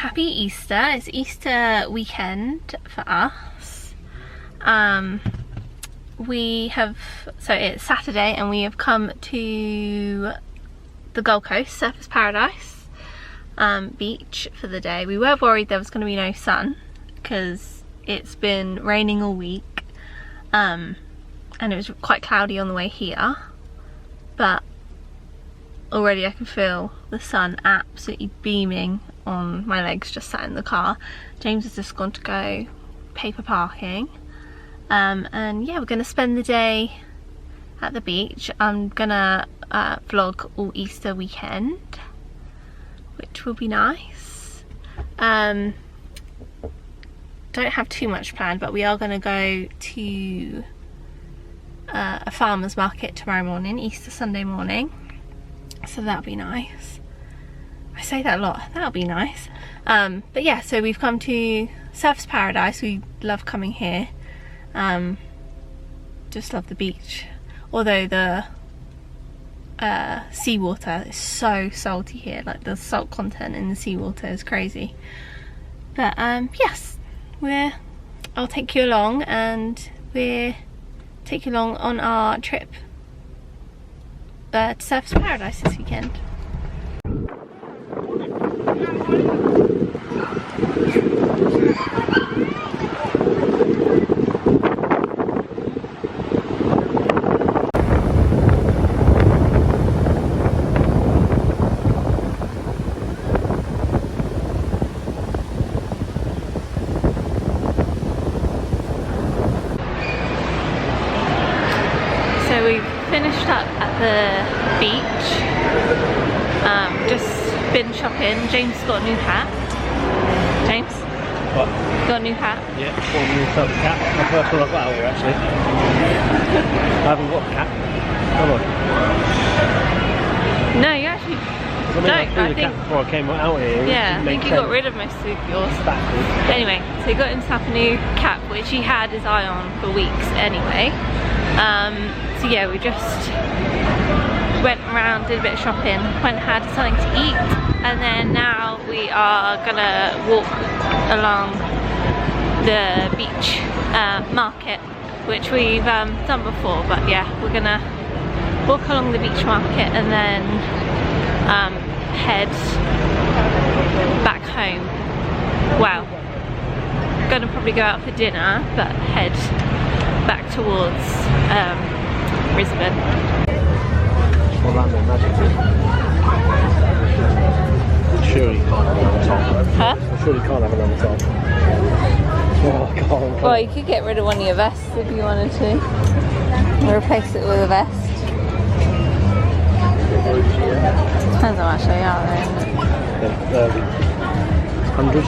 happy Easter. It's Easter weekend for us. So it's Saturday and we have come to the Gold Coast, Surfers Paradise beach for the day. We were worried there was going to be no sun because it's been raining all week, and it was quite cloudy on the way here, but already I can feel the sun absolutely beaming on my legs just sat in the car. James has just gone to go paper parking, and yeah, we're going to spend the day at the beach. I'm gonna vlog all Easter weekend, which will be nice. Don't have too much planned, but we are going to go to a farmer's market tomorrow morning, Easter Sunday morning, so that'll be nice. I say that a lot, that'll be nice. But yeah, so we've come to Surfers Paradise. We love coming here, just love the beach, although the seawater is so salty here, like the salt content in the seawater is crazy. But yes, I'll take you along, and we'll take you along on our trip to Surfers Paradise this weekend. So we've finished up at the beach, just been shopping. James got a new hat. James? What? Got a new hat? Yeah, one new type of cat. My first one I've got out here actually. I haven't got a cat. Come on. No, you actually don't. I think before I came out here. Yeah, I think you got rid of most of yours. Anyway, so he got himself a new cap, which he had his eye on for weeks anyway. So yeah, we just went around, did a bit of shopping, went and had something to eat, and then now we are gonna walk along the beach market, which we've done before, but yeah, we're gonna walk along the beach market and then head back home. Well, gonna probably go out for dinner, but head back towards Brisbane. Well, that meant magic. Surely you can't have it on the top. Huh? Surely you can't have it on the top. Oh, I can't. Well, you could get rid of one of your vests if you wanted to. Or replace it with a vest. Depends how much they are, though, isn't it? 100?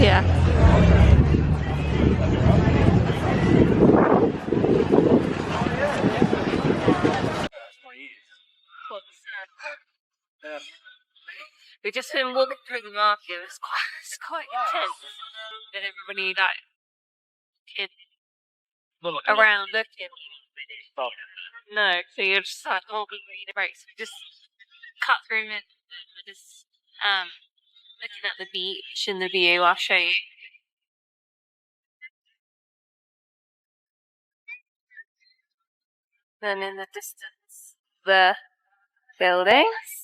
Yeah. We've just been walking through the market. It's quite intense. And everybody around looking. Oh. No, so you're just like, oh, we need a break. So we just cut through it. We're just looking at the beach and the view. I'll show you. Then in the distance, the buildings.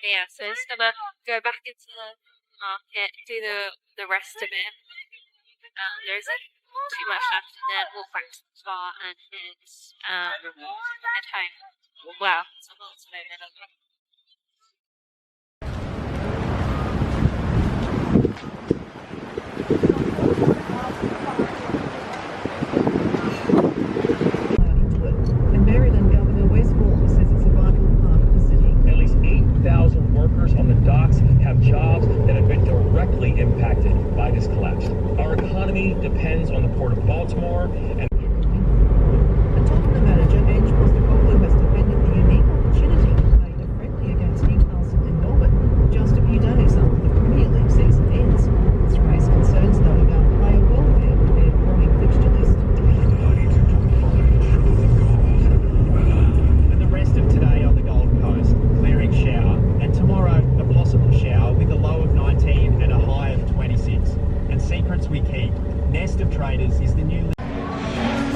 Yeah, so just gonna go back into the market, do the rest of it. There isn't too much left, and then walk back to the bar and head home. Well, it's a lot to move in. On the docks have jobs that have been directly impacted by this collapse. Our economy depends on the Port of Baltimore, and talking to manager Ange was the couple who has defended the unique opportunity to play in a friendly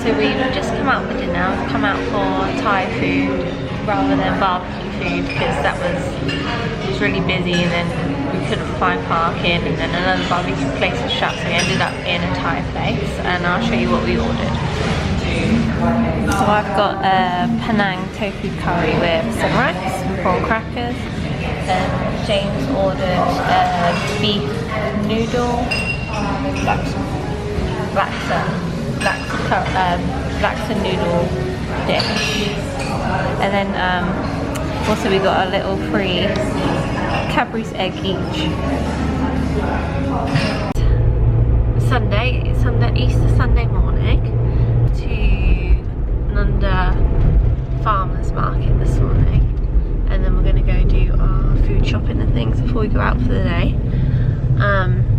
So we've just come out for dinner. We've come out for Thai food rather than barbecue food because it was really busy, and then we couldn't find parking, and then another barbecue place was shut, so we ended up in a Thai place, and I'll show you what we ordered. So I've got a Penang tofu curry with some rice and prawn crackers. James ordered a beef noodle, laksa noodle dish, and then also we got a little free Cadbury's egg each. Easter Sunday morning to Nunda Farmers Market this morning, and then we're going to go do our food shopping and things before we go out for the day.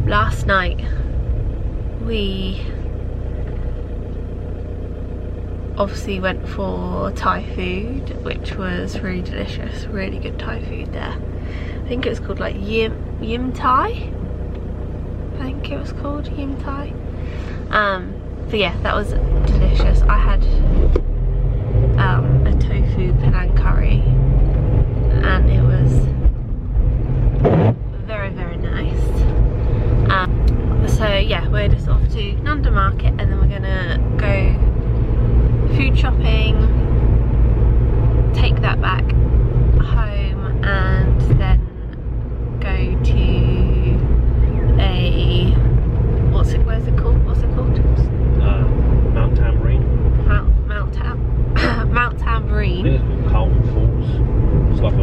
Last night we obviously went for Thai food, which was really delicious, really good Thai food there. I think it was called like Yim Thai. I think it was called Yim Thai. But yeah, that was delicious. I had a tofu Penang curry, and it was very, very nice. So yeah, we're just off to Nunda Market, and then we're gonna go food shopping, take that back home, and then go to a what's it called? Mount Tambourine. Mount Tambourine. I think it's called Carlton Falls. It's like a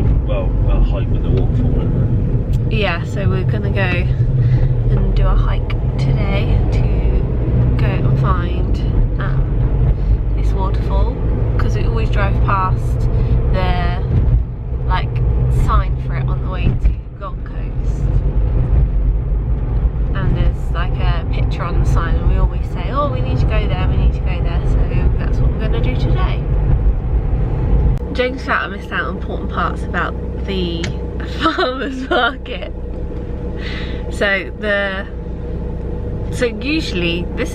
hike with the waterfall, isn't it? Yeah, so we're gonna go and do a hike today to go and find this waterfall, because we always drive past the like sign for it on the way to Gold Coast, and there's like a picture on the sign, and we always say, oh, we need to go there, so that's what we're going to do today. James felt I missed out on important parts about the farmers market. So usually this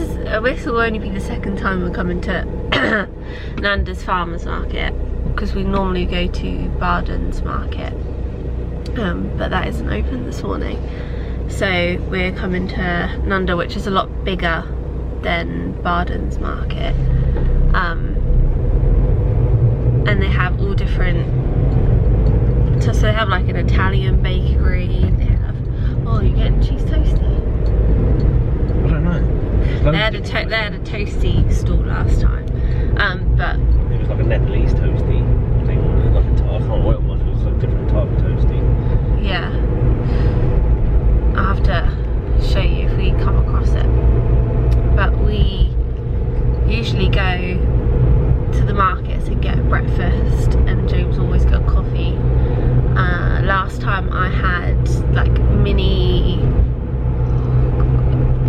will only be the second time we're coming to Nanda's farmers market, because we normally go to Barden's market, but that isn't open this morning. So we're coming to Nunda, which is a lot bigger than Barden's market, and they have all different. So they have like an Italian bakery. They have, oh, you're getting cheese toasty. I don't know. They had a toasty stall last time, but it was like a Nepalese toasty thing. It was like I can't remember what it was. It was like a different type of toasty. yeah, I'll have to show you if we come across it. But we usually go to the markets and get breakfast, and James always got coffee. Last time I had like mini,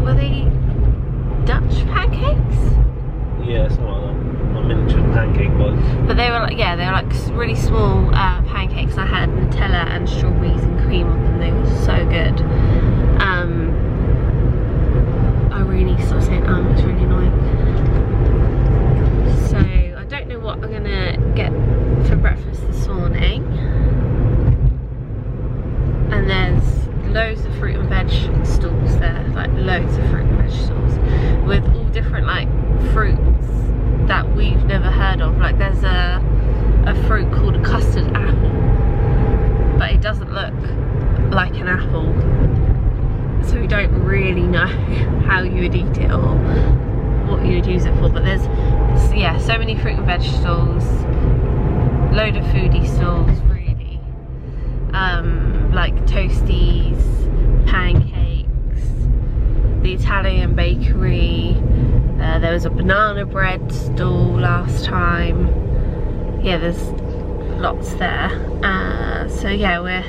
were they Dutch pancakes? Yeah, something like that. A miniature pancake was. But they were like, yeah, they were like really small pancakes. I had Nutella and strawberries and cream on them. They were so good. I really need to stop saying it's really annoying. So I don't know what I'm gonna get for breakfast this morning. And there's loads of fruit and veg stalls there, like loads of fruit and veg stalls with all different like fruits that we've never heard of. Like there's a fruit called a custard apple, but it doesn't look like an apple, so we don't really know how you would eat it or what you would use it for. But there's, yeah, so many fruit and veg stalls, load of foodie stalls really, like toasties, pancakes, the Italian bakery. There was a banana bread stall last time. Yeah, there's lots there. So yeah, we're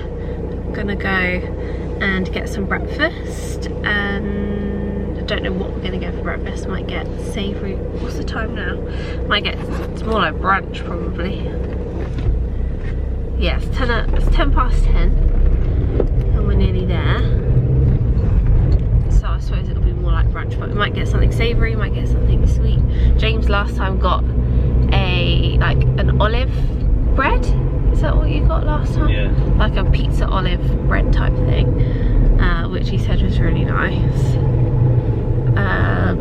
gonna go and get some breakfast, and I don't know what we're gonna get for breakfast. Might get savoury. What's the time now? Might get, it's more like brunch probably. Yeah, it's 10 past 10 and we're nearly there. So I suppose it'll be more like brunch, but we might get something savoury, might get something sweet. James last time got like an olive bread. Is that what you got last time? Yeah. Like a pizza olive bread type thing, which he said was really nice.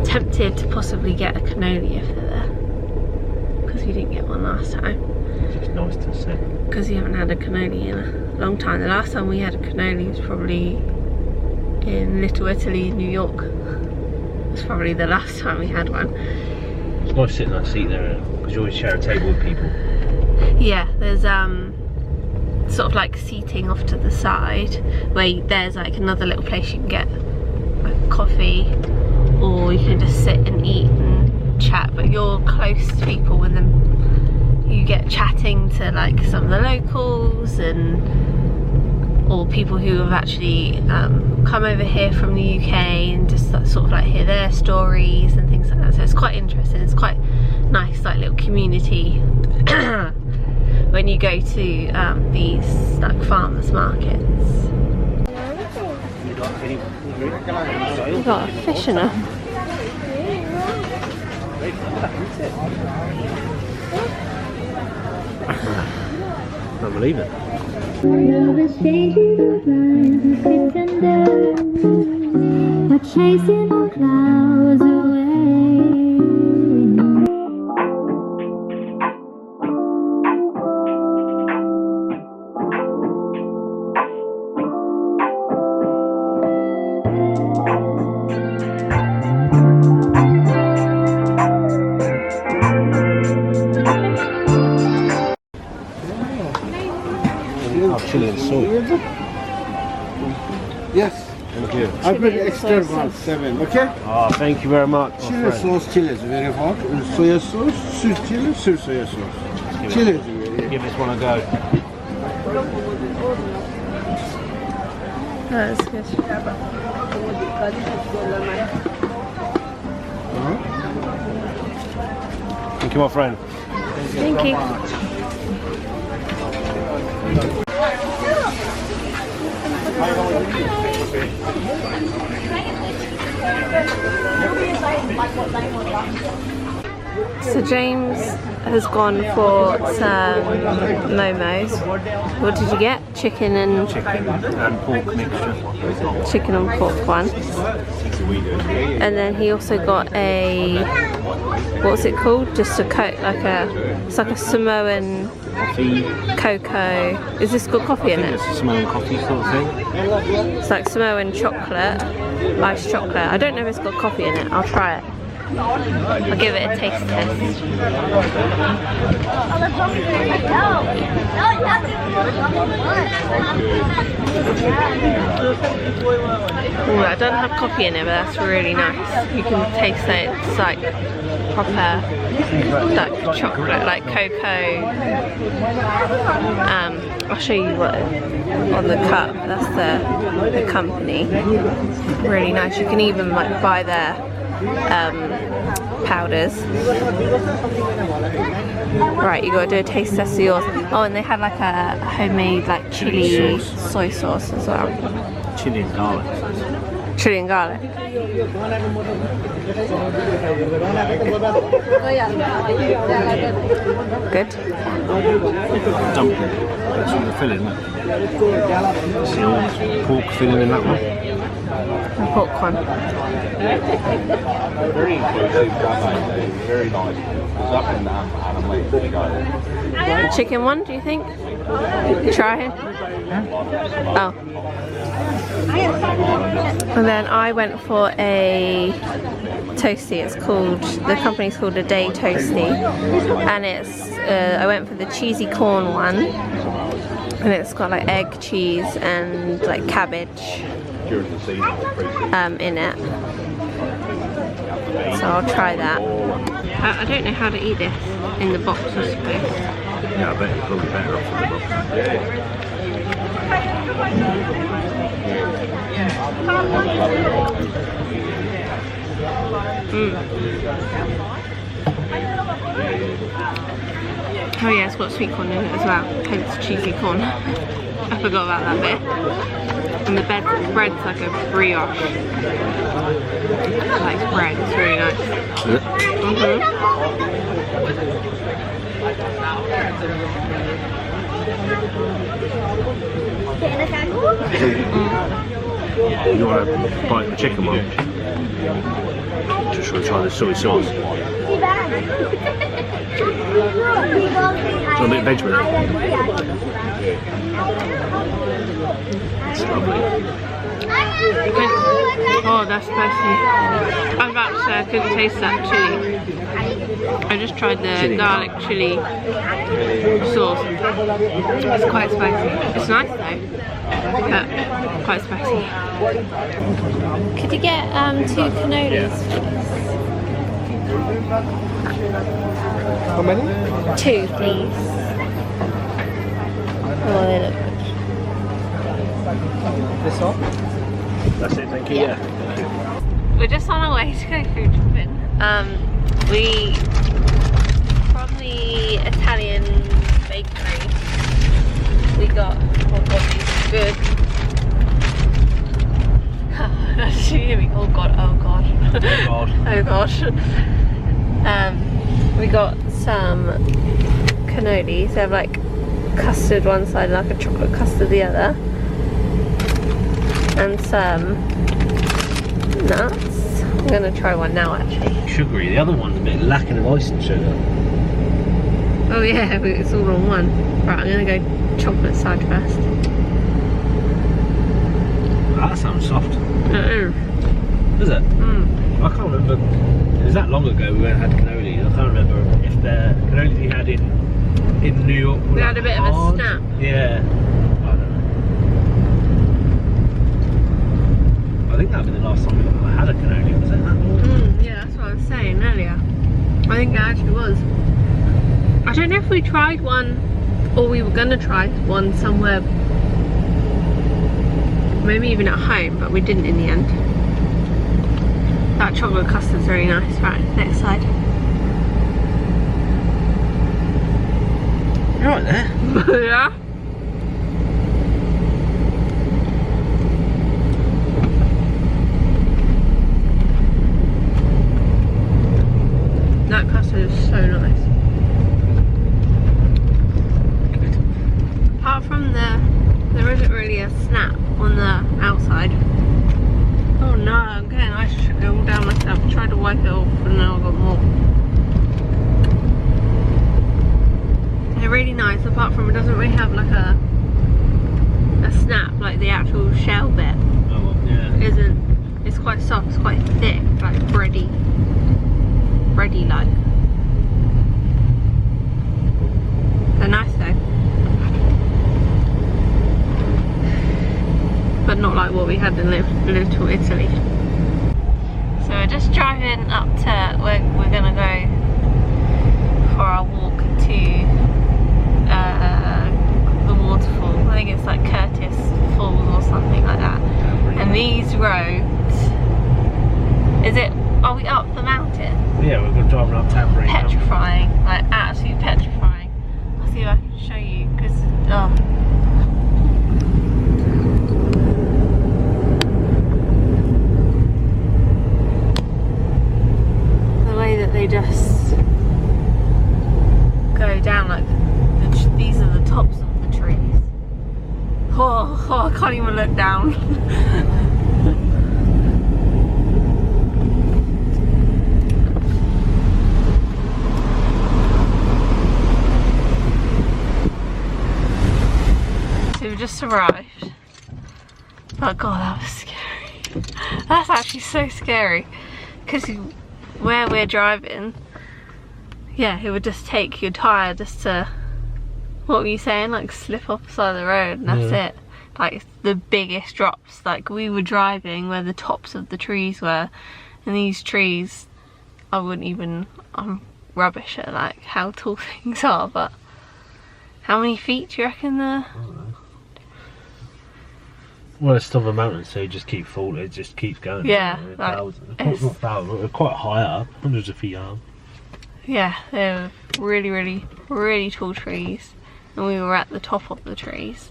Tempted to possibly get a cannoli if they're there, because we didn't get one last time. It's nice to see. Because you haven't had a cannoli in a long time. The last time we had a cannoli was probably in Little Italy, New York. It was probably the last time we had one. It's nice sitting on a seat there, because you always share a table with people. Yeah, there's sort of like seating off to the side where there's like another little place you can get like coffee, or you can just sit and eat and chat, but you're close to people and then you get chatting to like some of the locals and or people who have actually come over here from the UK and just sort of like hear their stories and things like that. So it's quite interesting. It's quite nice, like little community when you go to these like farmers markets. We've got a fish in her. Can't believe it. Love is changing the lines and pretenders are chasing our clouds away. Chili and soy. Yes, Thank you. I put extra one, 7, okay? Oh, thank you very much. Chili sauce, chili is very hot. Soya sauce, sweet chili, sweet soya sauce. Chili is very Give this one a go. That's good. Thank you, my friend. Thank you. So James has gone for some momos. What did you get? Chicken and pork mixture. chicken and pork one. And then he also got a, what's it called? Just a coke, like a, it's like a Samoan Coffee. cocoa. Is this got coffee in it? It's a Samoan coffee sort of thing. It's like Samoan chocolate, iced chocolate. I don't know if it's got coffee in it. I'll try it. I'll give it a taste test. Ooh, I don't have coffee in it, but that's really nice. You can taste that it's like proper dark chocolate, like cocoa. I'll show you what on the cup. That's the company. Really nice. You can even like buy their powders. Right, you gotta do a taste test of yours. Oh, and they had like a homemade like chili soy sauce as well. Chili and garlic. Chili and garlic. Good. Dumpling. That's what the filling, isn't it? See all this pork filling in that one. The pork one. Very inclusive, very nice. It's up in The chicken one, do you think? Try it. Oh. And then I went for a toasty. It's called, the company's called A Day Toasty, and it's I went for the cheesy corn one, and it's got like egg, cheese, and like cabbage in it. So I'll try that. I don't know how to eat this in the box, I suppose. Yeah, I bet it's probably better off in the box. Oh yeah, it's got sweet corn in it as well. Hence cheesy corn. I forgot about that bit. And the bread's like a brioche. Like bread, it's really nice. Is it? You want to bite the chicken one? Just want to try the soy sauce. It's a bit veg with it. It's lovely. Oh, that's spicy. I was about to say I couldn't taste that chili. I just tried the garlic chili sauce. It's quite spicy. It's nice though, but quite spicy. Could you get 2 cannolis? How many? 2, please. Oh, they look good. This one? That's it, thank you. Yeah. We're just on our way to go food shopping. From the Italian bakery, we got, oh god, these are good. Did you hear me? Oh god, oh god. Oh god. Oh gosh. We got some cannolis. They have like custard one side and like a chocolate custard the other. And some nuts. I'm gonna try one now actually. Sugary, the other one's a bit lacking of icing sugar. Oh yeah, but it's all on one. Right, I'm gonna go chocolate side first. That sounds soft. Mm. Is it? Mm. I can't remember. It was that long ago we went and had cannolis. I can't remember if the cannolis we had in New York were We had a bit of a hard. snap. Yeah. I don't know. I think that was the last time I had a cannoli. Was it that long? Yeah, that's what I was saying earlier. I think it actually was. I don't know if we tried one, or we were gonna try one somewhere, maybe even at home, but we didn't in the end. That chocolate custard's very nice. Right, next side. You're right there. Yeah. That custard is so nice. Good. Apart from there isn't really a snap on the outside. Oh no, I'm getting ice sugar all down myself. I tried to wipe it off and now I've got more. They're really nice, apart from it doesn't really have like a snap like the actual shell bit. Oh, well, yeah. It's quite soft, it's quite thick, like bready like. They're nice though. But not like what we had in Little Italy. So we're just driving up to, we're gonna go for our walk to the waterfall. I think it's like Curtis Falls or something like that. And these roads, are we up the mountain? Yeah, we're going to drive around Tambourine. Petrifying, like absolutely petrifying. I'll see if I can show you, because the way that they just go down, like these are the tops of the trees. Oh, I can't even look down. We've just arrived. Oh god, that was scary. That's actually so scary. Because where we're driving, yeah, it would just take your tyre just to, what were you saying, like slip off the side of the road and that's it. Like the biggest drops, like we were driving where the tops of the trees were, and these trees, I'm rubbish at like how tall things are, but how many feet do you reckon there? Well, it's still a mountain, so you just keep falling, it just keeps going. Yeah, Like, like, not thousands, we're quite high up, hundreds of feet up. Yeah, they were really, really, really tall trees, and we were at the top of the trees.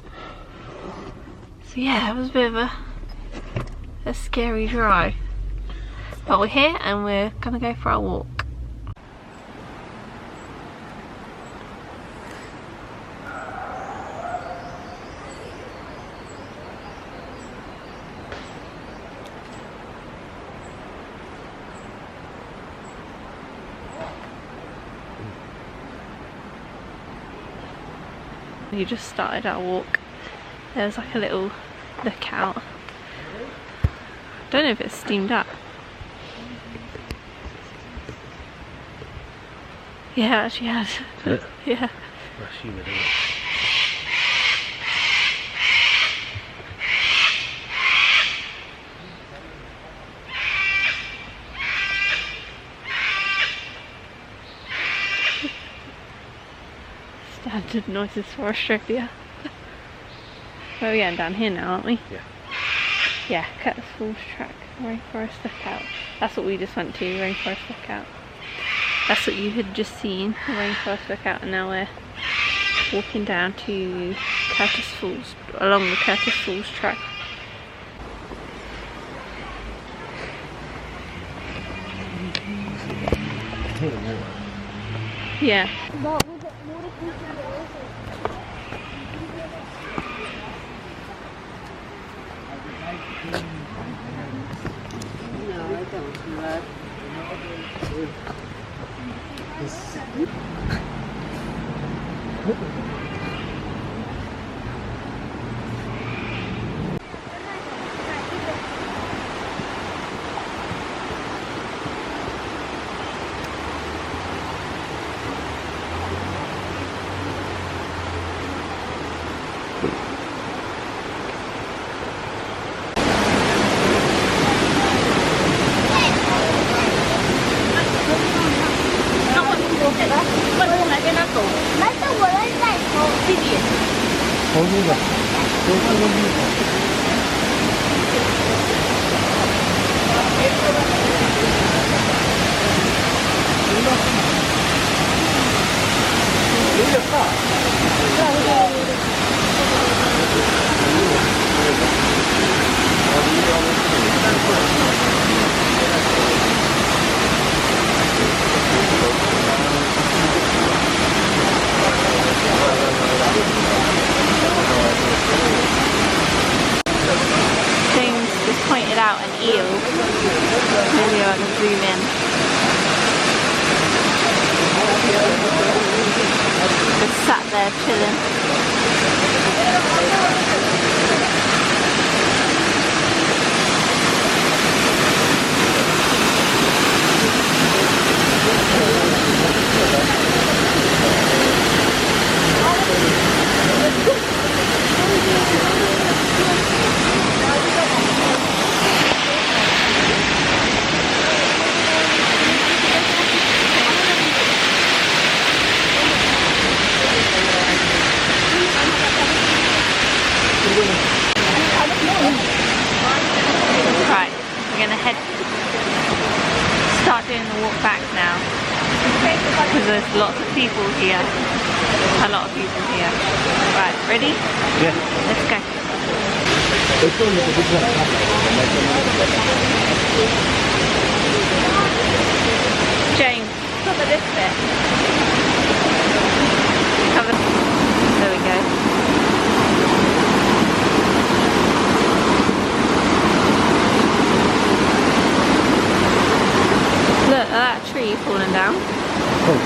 So yeah, it was a bit of a scary drive. But we're here and we're gonna go for our walk. We just started our walk. There was like a little lookout. Don't know if it's steamed up. Yeah, it actually has. Yeah. Standard noises for Australia. Oh yeah, and down here now, aren't we? Yeah. Yeah, Curtis Falls track, Rainforest Lookout. That's what we just went to, Rainforest Lookout. That's what you had just seen, the Rainforest Lookout, and now we're walking down to Curtis Falls, along the Curtis Falls track. Yeah. Pointed out an eel. Maybe I can zoom in. Just sat there chilling. Right, we're gonna start doing the walk back now because there's lots of people here. A lot of people here. Right, ready? Yeah. Let's go. James, cover this bit. Cover. There we go. Look at that tree falling down. Whew.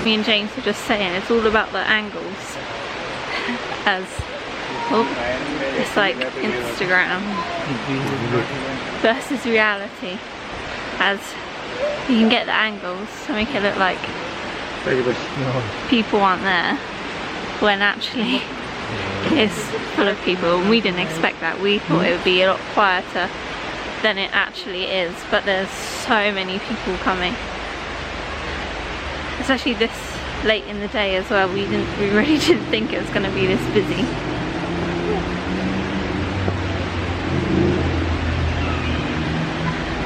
Me and James were just saying it's all about the angles. As it's like Instagram versus reality, as you can get the angles to make it look like people aren't there when actually it's full of people, and we didn't expect that. We thought it would be a lot quieter than it actually is, but there's so many people coming, especially this late in the day as well. We really didn't think it was going to be this busy.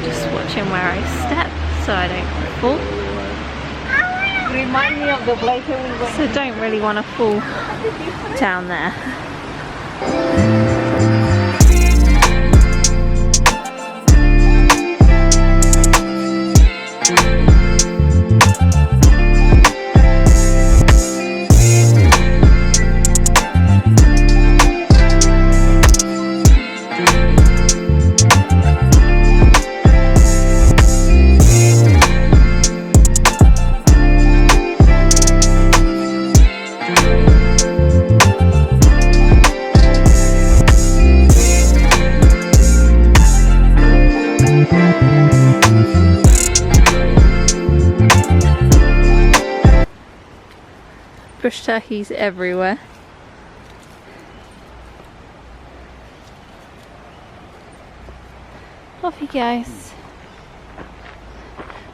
Just watching where I step so I don't fall. Remind me of the place we went. So don't really want to fall down there. Bush turkeys everywhere. Off you guys.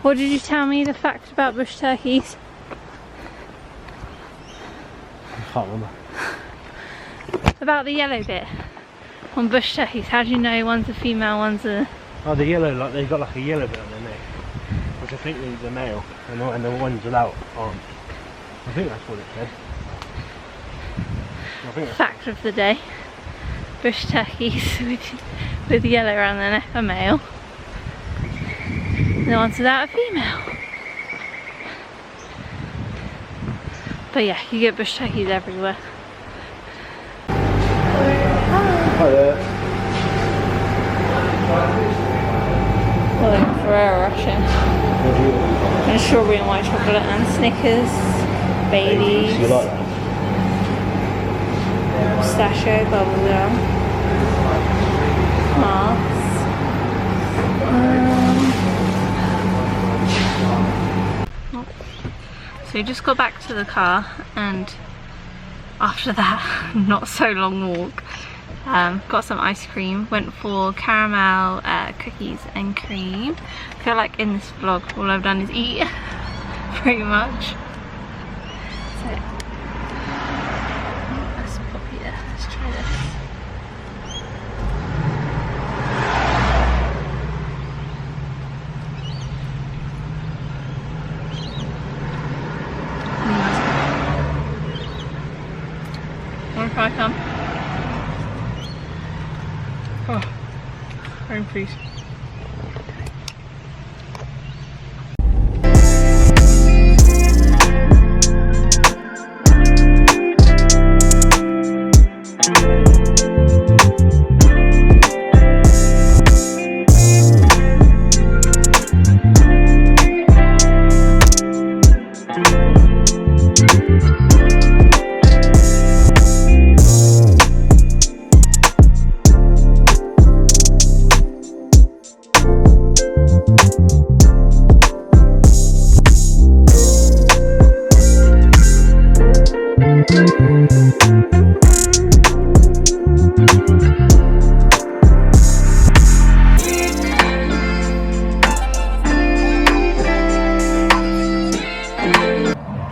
What did you tell me the fact about bush turkeys? I can't remember. About the yellow bit on bush turkeys. How do you know one's a female, one's a... Oh, the yellow, like they've got like a yellow bit on their neck, which I think is a male, and the ones without aren't. I think that's what it said. I think that's Fact of the day. Bush turkeys with yellow around their neck are male. The ones without a female. But yeah, you get bush turkeys everywhere. Hi there. Well, Ferrero Rocher. And strawberry and white chocolate and Snickers. Baileys. You like that? Pistachio, bubblegum. Mars. So we just got back to the car, and after that not so long walk, got some ice cream, went for caramel cookies and cream. I feel like in this vlog all I've done is eat pretty much. So let's pop here, let's try this. Want to try some? Oh, cream please.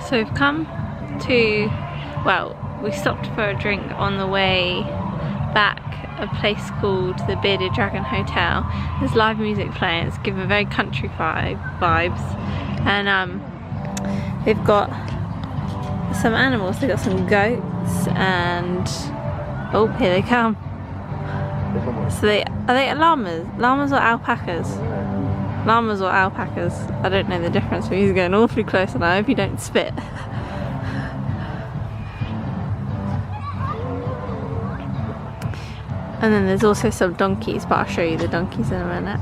So we've come to, well, we stopped for a drink on the way back, a place called the Bearded Dragon Hotel. There's live music playing, it's giving very country vibes, and they've got some animals. They've got some goats and, oh, here they come. So are they llamas? Llamas or alpacas? Llamas or alpacas? I don't know the difference, but he's getting awfully close and I hope he don't spit. And then there's also some donkeys, but I'll show you the donkeys in a minute.